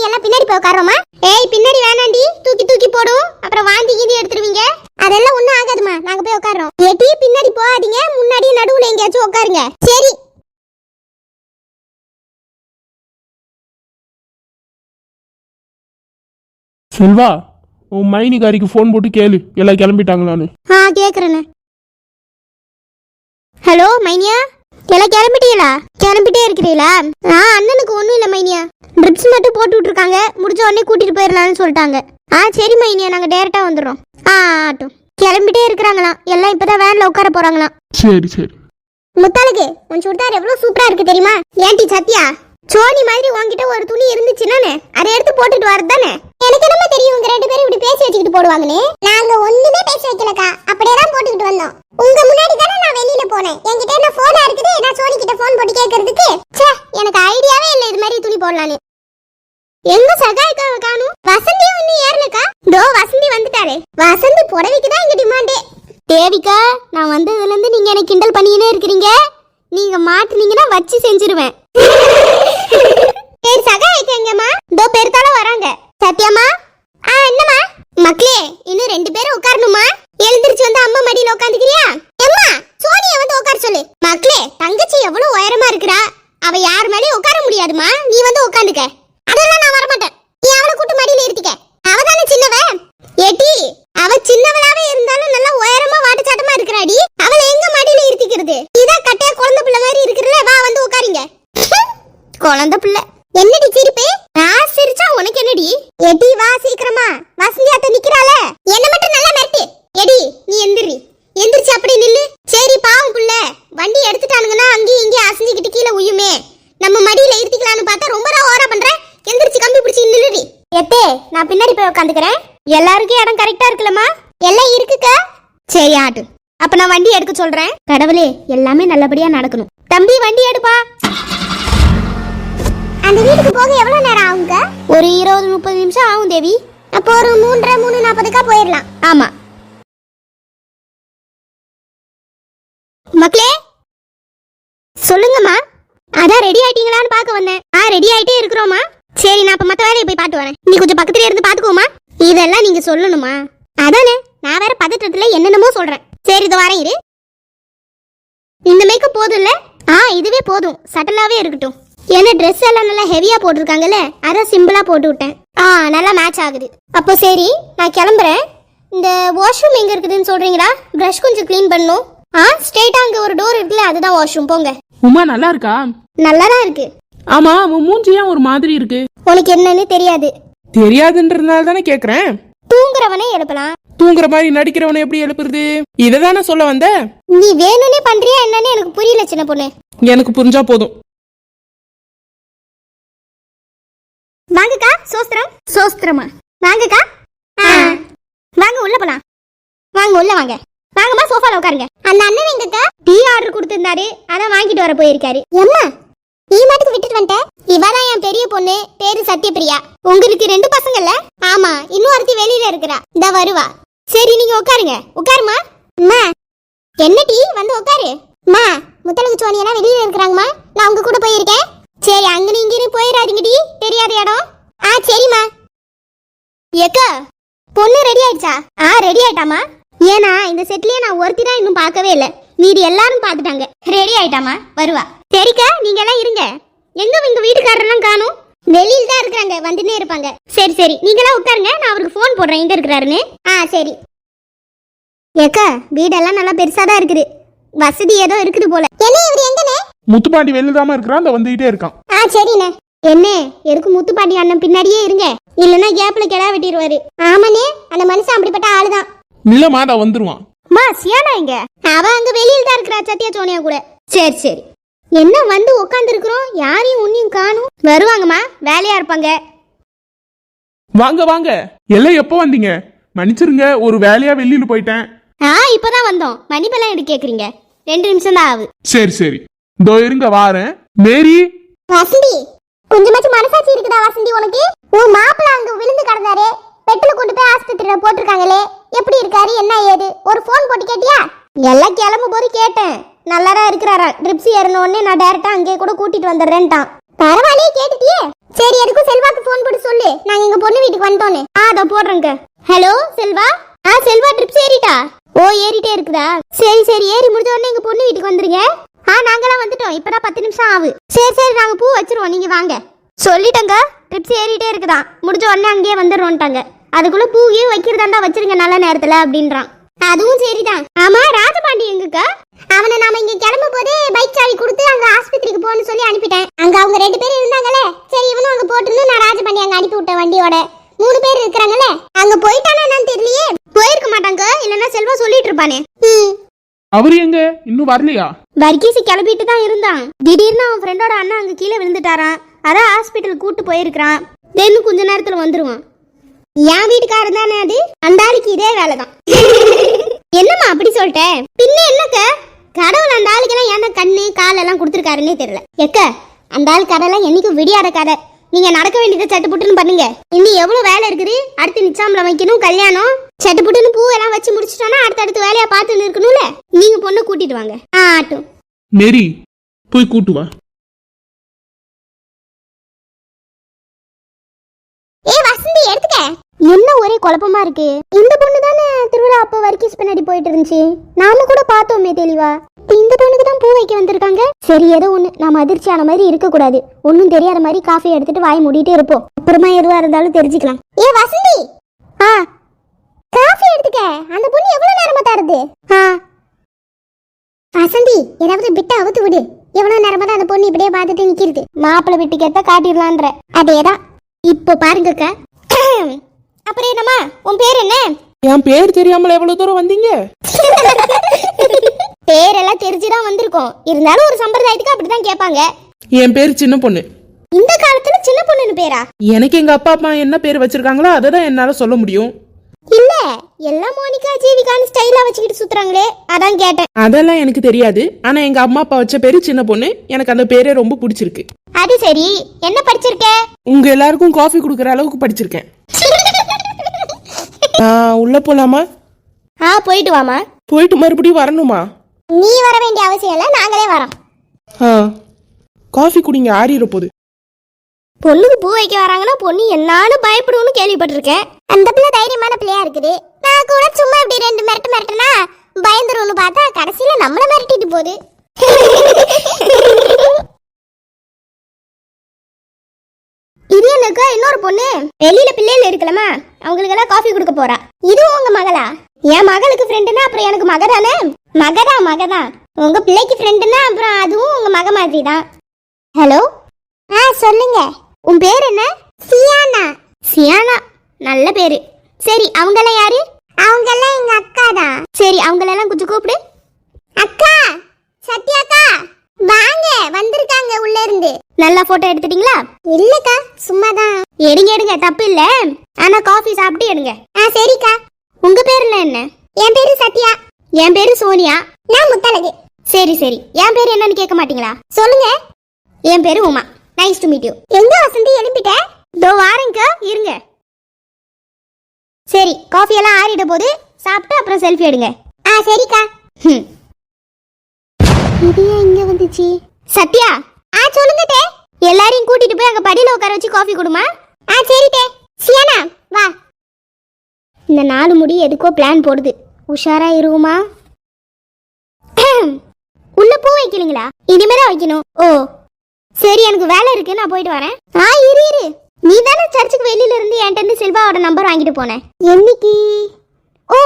எல்லாம் பின்னாடி போய் உட்காரோமா. ஏய் பின்னாடி வேணாண்டி, தூக்கி தூக்கி போடும், அப்புறம் வாந்தி கீந்தி எடுத்துருவீங்க. அதெல்லாம் ஒண்ணும் ஆகாதுமா, நாங்க போய் உட்காரோம். ஏட்டி பின்னாடி போகாதீங்க, முன்னாடி நடுவுல எங்கேயாச்சும் உட்காருங்க. சரி. செல்வா, உன் மைனிகாரிக்கு ஃபோன் போட்டு கேளு எல்லாம் கிளம்பிட்டாங்களான்னு. கேக்குறேண்ணே. ஹலோ மைனியா, எல்லாம் கிளம்பிட்டீங்களா? கிளம்பிட்டே இருக்கிறீங்களா? அண்ணனுக்கு ஒன்றும் இல்லை மைனியா, ட்ரிப்ஸ் மட்டும் போட்டு விட்டுருக்காங்க, முடிஞ்ச உடனே கூட்டிட்டு போயிடலான்னு சொல்லிட்டாங்க. சரி மைனியா, நாங்கள் டேரெக்டா வந்துடுறோம். ஆட்டும் கிளம்பிட்டே இருக்கிறாங்களாம், எல்லாம் இப்பதான் வேன்ல உட்கார போறாங்களாம். சரி சரி. முத்தாளுக்கு உன் சுடிதார் எவ்வளவு சூப்பரா இருக்கு தெரியுமா? ஏன்டி சத்யா, சோனி மாதிரி உங்ககிட்ட ஒரு துணி இருந்துச்சுன்னானே அதை எடுத்து போட்டுட்டு வரது தானே. எனக்கு என்னமா தெரியும் உங்க ரெண்டு பேரும் இப்படி பேசி வச்சுக்கிட்டு போடுவாங்கன்னு. நாங்க ஒண்ணுமே பேசி வைக்கலக்கா, அப்படியே தான் போட்டுக்கிட்டு வந்தோம். உங்க முன்னாடி தானே நான் வெளியில போனேன், என்கிட்ட என்ன போனா இருக்குது, நான் சோனி கிட்ட போன் போட்டு கேட்கறதுக்கு. எனக்கு ஐடியாவே இல்லை இது மாதிரி துணி போடலான்னு. எங்க சகாய்க்காவை காணும்? வசந்தியும் இன்னும் ஏறலக்கா. தோ வசந்தி வந்துட்டாரே. வசந்தி புடவைக்கு தான் இங்க டிமாண்டே. தேவிக்கா, நான் வந்ததுல இருந்து நீங்க எனக்கு கிண்டல் பண்ணிக்கினே இருக்கிறீங்க. நீங்க மாட்டுனீங்கன்னா வச்சு செஞ்சிருவேன். சரி சகாய்க்கு எங்கம்மா? தோ பெருத்தால வராங்க. சத்யாமா, என்னம்மா? மக்களே, இன்னும் 2 பேரும் உட்காரணுமா? எழுந்திருச்சு வந்து அம்மா மடியில உட்காந்துக்கிறியா? அம்மா சோனியா வந்து உட்கார சொல்லு. மக்களே, தங்கச்சி எவ்வளவு உயரமா இருக்கிறா, அவ யார் மேலயும் உட்கார முடியாதுமா, நீ வந்து உட்காந்துக்க. அதெல்லாம் நான் வரமாட்டேன், நீ அவளை கூட்டு மடியில இருத்திக்க. அவதானே சின்னவ. ஏட்டி, அவ சின்னவளாவே இருந்தாலும் நல்லா உயரமா வாட்டு சாட்டமா இருக்கிறாடி, அவளை எங்க மடியில இருத்திக்கிறது? இதான் கட்டையா குழந்தை பிள்ளை மாதிரி இருக்கிறல, வா வந்து உட்காருங்க. குழந்தை பிள்ளை என்னடி சிரிப்பு? நான் சிரிச்சா உனக்கு என்னடி? எடி வா சீக்கிரமா, வசந்தி அத்தை நிக்கிறாள, என்ன மட்டும் நல்லா மிரட்டு. எடி நீ எந்திரி, எந்திரிச்சு அப்படி நில்லு. சரி பாவம் புள்ள, வண்டி எடுத்துட்டானுங்கன்னா அங்கேயும் இங்கேயும் அசைஞ்சுக்கிட்டு கீழே உயுமே, நம்ம மடியில இருத்திக்கலான்னு பார்த்தா ரொம்ப தான் ஓரா பண்ற. எந்திரிச்சு கம்பி பிடிச்சி நில்லுடி. எத்தே நான் பின்னாடி போய் உட்காந்துக்கிறேன். எல்லாருக்கும் இடம் கரெக்டா இருக்குல்லம்மா? எல்லாம் இருக்குக்கா. சரி ஆட்டு, அப்ப நான் வண்டி எடுக்க சொல்றேன். கடவுளே, எல்லாமே நல்லபடியா நடக்கணும். தம்பி வண்டி எடுப்பா. அந்த வீட்டுக்கு போக எவ்வளவு நேரம் ஆகுங்க? ஒரு 20-30 நிமிஷம் ஆகும் தேவி. அப்போ ஒரு 3:30-3:40க்கா போயிடலாம். ஆமா மக்களே, சொல்லுங்கம்மா. அதான் ரெடி ஆயிட்டீங்களான்னு பார்க்க வந்தேன். ரெடி ஆயிட்டே இருக்கிறோமா. சரி, நான் அப்ப மத்த வேலையை போய் பார்த்து வரேன், நீ கொஞ்சம் பக்கத்துல இருந்து பாத்துக்கோமா. இதெல்லாம் நீங்க சொல்லணுமா? அதானே, நான் வேற பதட்டத்துல என்னென்னமோ சொல்றேன். சரி இது வரேன் இரு. இந்த மேக்கப் போதும் இல்ல? இதுவே போதும், சட்டலாவே இருக்கட்டும். ஏன்னா ட்ரெஸ் எல்லாம் நல்லா ஹெவியா போட்டிருக்காங்கல்ல, அதான் சிம்பிளா போட்டு விட்டேன். நல்லா மேட்ச் ஆகுது. அப்போ சரி நான் கிளம்புறேன். இந்த வாஷ்ரூம் எங்க இருக்குதுன்னு சொல்றீங்களா? பிரஷ் கொஞ்சம் க்ளீன் பண்ணணும். ஸ்ட்ரெயிட்டா அங்க ஒரு டோர் இருக்குல்ல, அதுதான் வாஷ்ரூம். போங்க. உமா நல்லா இருக்கா? நல்லாதான் இருக்கு. ஆமா, உன் மூஞ்சி ஏன் ஒரு மாதிரி இருக்கு? உனக்கு என்னன்னு தெரியாது. தெரியாதுன்றதுனால தானே கேக்குறேன். தூங்குறவனே எழுப்பலாம், தூங்குற மாதிரி நடிக்கிறவனை எப்படி எழுப்புறது? இததானே சொல்ல வந்த? நீ வேணும்னே பண்றியா என்னன்னு எனக்கு புரியல சின்ன பொண்ணு. எனக்கு புரிஞ்சா போதும். வாங்கக்கா. சோஸ்திரமா? வாங்கக்கா. வாங்க உள்ள போலாம். வாங்க உள்ள வாங்க. வாங்கம்மா, சோஃபால உட்காருங்க. அந்த அண்ணன் எங்கக்கா? டீ ஆர்டர் கொடுத்திருந்தாரு, அதான் வாங்கிட்டு வர போயிருக்காரு. அம்மா நீ மாட்டுக்கு விட்டுட்டு வந்துட்ட. இவதான் என் பெரிய பொண்ணு, பேரு சத்யபிரியா. உங்களுக்கு 2 பசங்கள்ல? ஆமா, இன்னும் ஒருத்தி வெளியில இருக்கிறா, இந்த வருவா. சரி நீங்க உட்காருங்க. உட்காருமா. அம்மா என்ன டீ, வந்து உட்காரு. அம்மா முத்தலுக்கு சோனியெல்லாம் வெளியில இருக்கிறாங்கம்மா, நான் உங்க கூட போயிருக்கேன். சரி அங்க நீங்க போயிடாதீங்க டி, தெரியாத இடம். சரிம்மா. ஏக்கா பொண்ணு ரெடி ஆயிடுச்சா? ரெடி ஆயிட்டாமா. ஏன்னா இந்த செட்லயே நான் ஒருத்தி தான் இன்னும் பார்க்கவே இல்லை, மீதி எல்லாரும் பார்த்துட்டாங்க. ரெடி ஆயிட்டாமா, வருவா. சரிக்கா நீங்க எல்லாம் இருங்க. எங்க உங்க வீட்டுக்காரரெல்லாம் காணும்? வெளியில தான் இருக்கிறாங்க, வந்துட்டே இருப்பாங்க. சரி சரி நீங்க எல்லாம் உட்காருங்க, நான் அவருக்கு ஃபோன் போடுறேன் எங்க இருக்கிறாருன்னு. சரி. ஏக்கா வீடெல்லாம் நல்லா பெருசா தான் இருக்குது, வசதி ஏதோ இருக்குது போல. என்ன இவரு எங்கனே? முத்துப்பாண்டி வெளியிடாம இருக்கிறான், அந்த வந்துகிட்டே இருக்கான். சரிண்ணே. என்ன எதுக்கு முத்துப்பாண்டி அண்ணன் பின்னாடியே இருங்க, இல்லன்னா கேப்ல கிடா வெட்டிடுவாரு. ஆமாண்ணே, அந்த மனுஷன் அப்படிப்பட்ட ஆளுதான். இல்லம்மா நான் வந்துருவான். சியானா எங்க? அவ அங்க வெளியில தான் இருக்கிறா, சத்யா சோனியா கூட. சரி சரி. என்ன வந்து உட்கார்ந்து இருக்கிறோம், யாரையும் உன்னையும் காணும். வருவாங்கம்மா, வேலையா இருப்பாங்க. வாங்க வாங்க. எல்லாம் எப்போ வந்தீங்க? மன்னிச்சிருங்க, ஒரு வேலையா வெளியில போயிட்டேன். இப்பதான் வந்தோம். மணிப்பெல்லாம் எடுக்க கேக்குறீங்க? 2 நிமிஷம் தான் ஆகுது. சரி சரி, இதோ இருங்க வாரேன். மேரி வசந்தி, கொஞ்சமாச்சும் மனசாட்சி இருக்குதா வசந்தி உனக்கு? உன் மாப்பிள்ள அங்க விழுந்து கிடந்தாரு, பெட்ல கொண்டு போய் ஆஸ்பத்திரியில போட்டிருக்காங்களே, எப்படி இருக்காரு என்ன ஏது ஒரு ஃபோன் போட்டு கேட்டியா? எல்லாம் கிளம்பும் போது கேட்டேன், நல்லாதான் இருக்கிறாரா. ட்ரிப்ஸ் ஏறின உடனே நான் டைரக்டா அங்கே கூட கூட்டிட்டு வந்துடுறேன்ட்டான். பரவாயில்லையே கேட்டுட்டியே. சரி எதுக்கும் செல்வாக்கு ஃபோன் போட்டு சொல்லு நாங்க எங்க பொண்ணு வீட்டுக்கு வந்துட்டோன்னு. அதோ போடுறேங்க. ஹலோ செல்வா. செல்வா ட்ரிப்ஸ் ஏறிட்டா? ஓ ஏறிட்டே இருக்குதா? சரி சரி ஏறி முடிஞ்ச உடனே எங்க பொண்ணு வீட்டுக்கு வந்துருங்க. நாங்கெல்லாம் வந்துட்டோம். இப்பதான் 10 நிமிஷம் ஆகு. சரி சரி நாங்க பூ வச்சிருவோம், நீங்க வாங்க. சொல்லிட்டங்க ட்ரிப்ஸ் ஏறிட்டே இருக்குதான், முடிஞ்ச உடனே அங்கேயே வந்துடுவோம்ட்டாங்க. அதுக்குள்ள பூவையும் வைக்கிறதாண்டா வச்சிருங்க நல்ல நேரத்துல அப்படின்றான். அதுவும் சரிதான். ஆமா ராஜபாண்டி எங்கக்கா? அவனை நாம இங்க கிளம்பும் போதே பைக் சாவி கொடுத்து அங்க ஆஸ்பத்திரிக்கு போன்னு சொல்லி அனுப்பிட்டேன். அங்க அவங்க 2 பேரும் இருந்தாங்களே, சரி இவனும் அங்க போட்டுன்னு நான் ராஜபாண்டி அங்க அனுப்பி விட்டேன் வண்டியோட. 3 பேர் இருக்கிறாங்களே, அங்க போயிட்டானா என்னன்னு தெரியலையே. போயிருக்க மாட்டாங்க, இல்லன்னா செல்வா சொல்லிட்டு இருப்பானே. அவரு எங்க இன்னும் வரலையா? வர்க்கீஸ் கிளம்பிட்டு தான் இருந்தான். திடீர்னு அவன் ஃப்ரெண்டோட அண்ணா அங்க கீழே விழுந்துட்டாராம். அதான் ஹாஸ்பிட்டல் கூட்டு போயிருக்கான். இன்னும் கொஞ்ச நேரத்துல வந்துருவான். என் வீட்டுக்காரர் தானே அது, அந்த ஆளுக்கு இதே வேலைதான். என்னம்மா அப்படி சொல்லிட்ட? பின்ன என்னக்க, கடவுள் அந்த ஆளுக்கெல்லாம் ஏன்னா கண்ணு காலெல்லாம் கொடுத்துருக்காருன்னே தெரியல. எக்க அந்த ஆள் கதையெல்லாம் என்னைக்கும் விடியாத கதை. நீங்க நடக்க வேண்டியதை சட்டுப்புட்டுன்னு பண்ணுங்க. இன்னும் எவ்வளவு வேலை இருக்குது. அடுத்து நிச்சாம்பலம் வைக்கணும், கல்யாணம். சட்டுப்புட்டுன்னு பூ எல்லாம் வச்சு முடிச்சிட்டோன்னா அடுத்தடுத்து வேலையா பார்த்துன்னு இருக்கணும்ல. நீங்க பொண்ணை கூட்டிட்டு வாங்க. ஆட்டும் மேரி போய் கூட்டு வா. வசந்தி எடுத்துக்க. என்ன ஒரே குழப்பமா இருக்கு. இந்த பொண்ணு தானே திருவிழா அப்ப வர்க்கீஸ் பின்னாடி போயிட்டு இருந்துச்சு. நாம கூட பார்த்தோமே தெளிவா. இந்த பொண்ணுக்கு தான் பூ வைக்க வந்திருக்காங்க. சரி ஏதோ ஒண்ணு, நாம அதிர்ச்சியான மாதிரி இருக்க கூடாது. ஒன்னும் தெரியாத மாதிரி காஃபி எடுத்துட்டு வாய் மூடிட்டே இருப்போம். அப்புறமா எதுவா இருந்தாலும் தெரிஞ்சுக்கலாம். வசந்தி காஃபி எடுத்துக்க. அந்த பொண்ணு எவ்வளவு நேரமா தருது? வசந்தி ஏதாவது பிட்ட அவுத்து விடு. எவ்வளவு நேரமா தான் அந்த பொண்ணு இப்படியே பார்த்துட்டு நிக்கிறது. மாப்பிள்ளை வீட்டுக்கு காட்டிடலான்ற அதேதான். இப்போ பாருங்கக்கா. அப்புறம் என்னம்மா உன் பேர் என்ன? என் பேர் தெரியாமல் எவ்வளவு தூரம் வந்தீங்க? பேரெல்லாம் தெரிஞ்சுதான் வந்திருக்கோம். இருந்தாலும் ஒரு சம்பிரதாயத்துக்கு அப்படிதான் கேட்பாங்க. என் பேர் சின்ன பொண்ணு. இந்த காலத்துல சின்ன பொண்ணுன்னு பேரா? எனக்கு எங்க அப்பா அம்மா என்ன பேர் வச்சிருக்காங்களோ அதை தான் என்னால சொல்ல முடியும். இல்ல எல்லாம் மோனிகா ஜீவிகான்னு ஸ்டைலா வச்சுக்கிட்டு சுத்துறாங்களே, அதான் கேட்டேன். அதெல்லாம் எனக்கு தெரியாது. ஆனா எங்க அம்மா அப்பா வச்ச பேரு சின்ன பொண்ணு. எனக்கு அந்த பேரே ரொம்ப பிடிச்சிருக்கு. அது சரி, என்ன படிச்சிருக்க? உங்க எல்லாருக்கும் காஃபி குடுக்கற அளவுக்கு படிச்சிருக்கேன். உள்ள போலாமா? போயிட்டு வாமா. போயிட்டு மறுபடியும் வரணுமா? நீ வர வேண்டிய அவசியம் இல்ல, நாங்களே வரோம். காஃபி குடிங்க, ஆறிற போகுது. பொண்ணுக்கு பூ வைக்க வராங்கன்னா பொண்ணு என்னான்னு பயப்படுவோம்னு கேள்விப்பட்டிருக்கேன். அந்த பிள்ளை தைரியமான பிள்ளையா இருக்குது. நான் கூட சும்மா இப்படி 2 மிரட்டுனா பயந்துரும்னு பார்த்தா கடைசியில நம்மள மிரட்டிட்டு போகுது. இது என்னக்கா இன்னொரு பொண்ணு வெளியில பிள்ளைல இருக்கலமா, அவங்களுக்கு எல்லாம் காஃபி கொடுக்க போறா. இதுவும் உங்க மகளா? என் மகளுக்கு ஃப்ரெண்டுனா அப்புறம் எனக்கு மகதானே. மகதான். உங்க பிள்ளைக்கு ஃப்ரெண்டுனா அப்புறம் அதுவும் உங்க மக மாதிரி தான். ஹலோ சொல்லுங்க. உன் பேர் என்ன? சியானா. நல்ல பேரு. சரி அவங்கெல்லாம் யாரு? அவங்கெல்லாம் எங்க அக்கா தான். சரி அவங்களெல்லாம் கொஞ்சம் கூப்பிடு. அக்கா, சத்யாக்கா வாங்க, வந்திருக்காங்க உள்ள இருந்து. நல்லா போட்டோ எடுத்துட்டீங்களா? இல்லக்கா சும்மாதான். எடுங்க தப்பு இல்ல. ஆனா காஃபி சாப்பிட்டு எடுங்க. சரிக்கா. உங்க பேர் என்ன? என் பேரு சத்யா. என் பேரு சோனியா. நான் முத்தழகு. சரி என் பேர் என்னன்னு கேட்க மாட்டீங்களா? சொல்லுங்க. என் பேரு Uma. Nice to meet you. எங்க வசந்தி எழும்பிட்ட? தோ வாரேங்க, இருங்க. சரி காஃபி எல்லாம் ஆறிட போது சாப்பிட்டு அப்புறம் செல்ஃபி எடுங்க. சரிக்கா. இது இங்க வந்துச்சு. சத்யா சொல்லுங்க டே. எல்லாரையும் கூட்டிட்டு போய் அங்க படியில உட்கார வச்சு காஃபி குடுமா. சரி டே. சியானா வா. இந்த 4 முடி எதுக்கோ பிளான் போடுது. உஷாரா இருவுமா. உள்ள பூ வைக்கலீங்களா? இனிமேதான் வைக்கணும். ஓ சரி, எனக்கு வேலை இருக்கு, நான் போயிட்டு வரேன். இரு. நீ தானே சர்ச்சுக்கு வெளியில இருந்து என்கிட்ட செல்வாவோட நம்பர் வாங்கிட்டு போனேன். என்னைக்கு? ஓ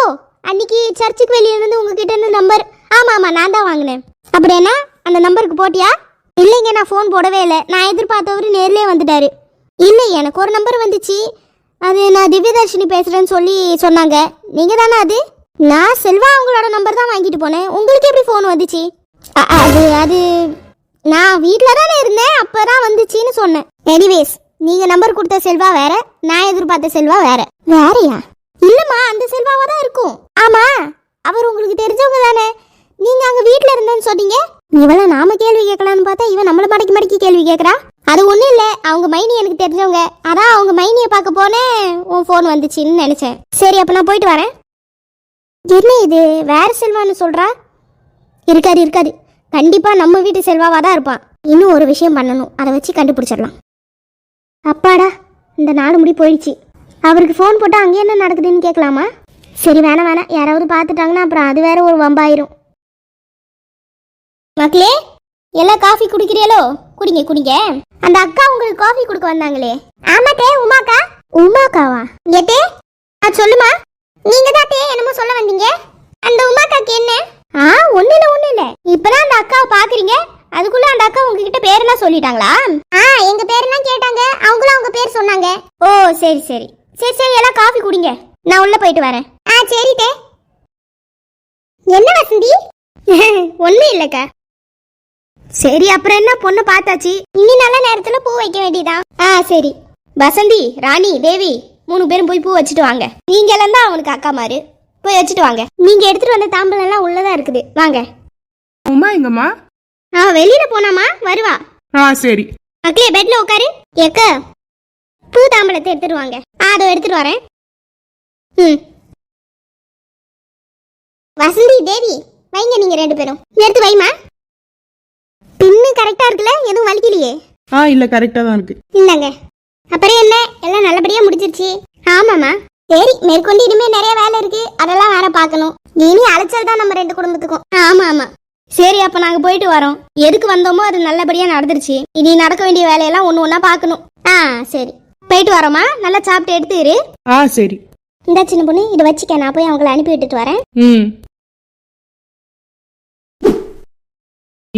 அன்னைக்கு சர்ச்சுக்கு வெளியில இருந்து உங்ககிட்ட இருந்து நம்பர். ஆமா நான் தான் வாங்கினேன். அப்படின்னா அந்த நம்பருக்கு போட்டியா? இல்லைங்க, நான் ஃபோன் போடவே இல்லை. நான் எதிர்பார்த்தவரு நேர்லயே வந்துட்டாரு. இல்லை எனக்கு ஒரு நம்பர் வந்துச்சு. அது நான் திவ்யதர்ஷினி பேசுறேன்னு சொல்லி சொன்னாங்க. நீங்க தானே அது? நான் செல்வா அவங்களோட நம்பர் தான் வாங்கிட்டு போனேன். உங்களுக்கு எப்படி ஃபோன் வந்துச்சு? அது நான் வீட்டில் தானே இருந்தேன், அப்பதான் வந்துச்சுன்னு சொன்னேன். எனிவேஸ் நீங்க நம்பர் கொடுத்த செல்வா வேற, நான் எதிர்பார்த்த செல்வா வேறயா? இல்லம்மா, அந்த செல்வாவா தான் இருக்கும். ஆமா, அவர் உங்களுக்கு தெரிஞ்சவங்க தானே. நீங்க அங்க வீட்ல இருந்தேன்னு சொன்னீங்க. இவள நாம கேள்வி கேட்கலான்னு பார்த்தா இவன் நம்மள மடக்கி கேள்வி கேட்கறா. அது ஒண்ணும் இல்ல, அவங்க மைனி எனக்கு தெரிஞ்சவங்க. அதான் அவங்க மைனியை பார்க்க போனேன், உன் ஃபோன் வந்துச்சுன்னு நினைச்சேன். சரி அப்ப நான் போயிட்டு வரேன். என்ன இது வேற செல்வான்னு சொல்றா? இருக்காது. கண்டிப்பா நம்ம வீட்டு செல்வாவா தான் இருப்பான். இன்னும் ஒரு விஷயம் பண்ணணும், அதை வச்சு கண்டுபிடிச்சிடலாம். அப்பாடா, இந்த நாள் முடி போயிடுச்சு. அவருக்கு ஃபோன் போட்டால் அங்கே என்ன நடக்குதுன்னு கேட்கலாமா? சரி, வேணாம் வேணாம், யாராவது பார்த்துட்டாங்கன்னா அப்புறம் அது வேற ஒரு வம்பாயிரும். மக்களே, எல்லாம் காஃபி குடிக்கிறீங்களோ? குடிங்க குடிங்க. அந்த அக்கா உங்களுக்கு காஃபி கொடுக்க வந்தாங்களே. ஆமாட்டே, உமாக்கா. உமாக்காவா? ஏட்டே, சொல்லுமா. நீங்க தான் என்னமோ சொல்ல வந்தீங்க. அந்த உமாக்காக்கு என்ன? ஒண்ணு இல்ல. இப்பதான் அந்த அக்காவை பாக்குறீங்க, அதுக்குள்ள அந்த அக்கா உங்ககிட்ட பேரெல்லாம் சொல்லிட்டாங்களா? எங்க பேரெல்லாம் கேட்டாங்க, அவங்களும் அவங்க பேர் சொன்னாங்க. ஓ சரி சரி சரி சரி, எல்லாம் காஃபி குடிங்க, நான் உள்ள போயிட்டு வரேன். சரி தே. என்ன வசந்தி? ஒண்ணு இல்லக்கா. சரி, அப்புறம் என்ன, பொண்ணு பார்த்தாச்சு, இனி நல்ல நேரத்துல பூ வைக்க வேண்டியதான். சரி. வசந்தி, ராணி, தேவி 3 பேரும் போய் பூ வச்சுட்டு வாங்க. நீங்க எல்லாம் தான் அவனுக்கு அக்கா மாரு, போய் வச்சுட்டு வாங்க. நீங்க எடுத்துட்டு வந்த தாம்பலம் எல்லாம் உள்ளதா இருக்குது, வாங்க. உமா எங்கம்மா? வெளியில போனாமா, வருவா. சரி. மக்களே, பெட்ல உட்காரு. ஏக்க, பூ தாம்பலத்தை எடுத்துட்டு வாங்க. அதோ எடுத்துட்டு வரேன். வசந்தி, தேவி, வைங்க நீங்க 2 பேரும். எடுத்து வைமா. பின்னு கரெக்டா இருக்குல்ல, எதுவும் வலிக்கலையே? இல்ல, கரெக்டா தான் இருக்கு. இல்லங்க. அப்புறம் என்ன, எல்லாம் நல்லபடியா முடிஞ்சிருச்சு. ஆமாமா. சரி, மேற்கொண்டு இனிமே நிறைய வேலை இருக்கு, அதெல்லாம் வேற பார்க்கணும். இனி அலைச்சல் தான் நம்ம 2 குடும்பத்துக்கும். ஆமா. சரி, அப்ப நாங்க போயிட்டு வரோம். எதுக்கு வந்தோமோ அது நல்லபடியா நடந்துருச்சு. இனி நடக்க வேண்டிய வேலையெல்லாம் ஒண்ணு ஒண்ணா பார்க்கணும். சரி, போயிட்டு வரோமா. நல்லா சாப்பிட்டு எடுத்து இரு. சரி. இந்த சின்ன பொண்ணு, இதை வச்சுக்க, நான் போய் அவங்களை அனுப்பி விட்டுட்டு வரேன்.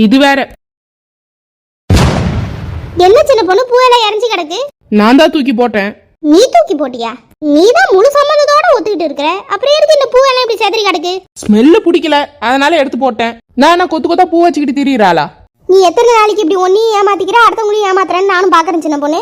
இது வேற என்ன சின்ன பொண்ணு, பூவெல்லாம் இறஞ்சி கிடக்கு. நான் தான் தூக்கி போட்டேன். நீ தூக்கி போட்டியா? நீ தான் முழு சம்மந்தத்தோட ஒத்துக்கிட்டு இருக்கிற, அப்புறம் எதுக்கு இந்த பூவெல்லாம் இப்படி செதறி கிடக்கு? ஸ்மெல்லு பிடிக்கல, அதனால எடுத்து போட்டேன். நான் கொத்து கொத்தா பூ வச்சுக்கிட்டு திரியறாளா? நீ எத்தனை நாளைக்கு இப்படி ஒன்னையும் ஏமாத்திக்கிற, அடுத்தவங்களையும் ஏமாத்துறேன்னு நானும் பாக்குறேன் சின்ன பொண்ணு.